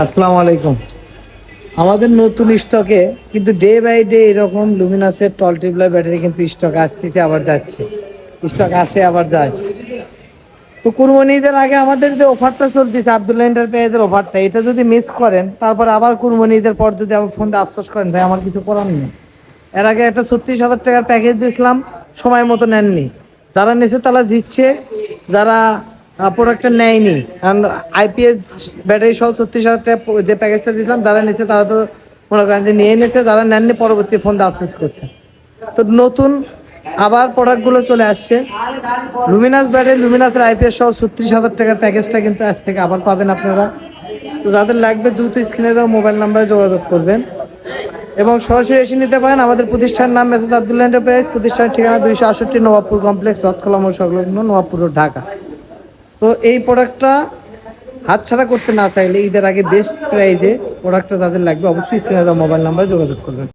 আসসালামু আলাইকুম। আমাদের নতুন স্টকে কিন্তু ডে বাই ডে এরকম লুমিনাসের টল টিউবলার ব্যাটারি কিন্তু স্টক আসতেছে আবার যাচ্ছে, স্টক আসে আবার যায়। তো কুরবানি ঈদের আগে আমাদের যে অফারটা চলতেছে আব্দুল্লাহ এন্টারপ্রাইজের অফারটা, এটা যদি মিস করেন তারপর আবার কুরবানি ঈদের পর যদি আবার ফোন দিয়ে আফসোস করেন, ভাই আমার কিছু করার নেই। এর আগে একটা 36,000 টাকার প্যাকেজ দিয়েছিলাম, সময় মতো নেননি। যারা নিয়েছে তারা জিতছে, যারা প্রোডাক্টটা নেয়নি, কারণ আইপিএস ব্যাটারি সহ 36,000 টাকা যে প্যাকেজটা দিয়েছিলাম, যারা নিয়েছে তারা তো মনে করেন যে নিয়ে নিতে, যারা নেননি পরবর্তী ফোন দিয়ে আফসোস করছে। তো নতুন আবার প্রোডাক্টগুলো চলে আসছে। লুমিনাস ব্যাটারি, লুমিনাসের আইপিএস সহ 36,000 টাকার প্যাকেজটা কিন্তু আজ থেকে আবার পাবেন আপনারা। তো যাদের লাগবে দ্রুত স্ক্রিনে দেওয়া মোবাইল নাম্বারে যোগাযোগ করবেন এবং সরাসরি এসে নিতে পারেন। আমাদের প্রতিষ্ঠানের নাম মেসেজ আব্দুল্লাহ এন্টারপ্রাইজ, প্রতিষ্ঠানের ঠিকানা 268 নবাবপুর কমপ্লেক্স, রথখোলা মোড় সংলগ্ন, নবাবপুর রোড, ঢাকা। তো এই প্রোডাক্টটা হাতছাড়া করতে না চাইলে ঈদের আগে বেস্ট প্রাইজে প্রোডাক্টটা যাদের লাগবে অবশ্যই স্ক্রিনে দেওয়া মোবাইল নাম্বারে যোগাযোগ করবেন।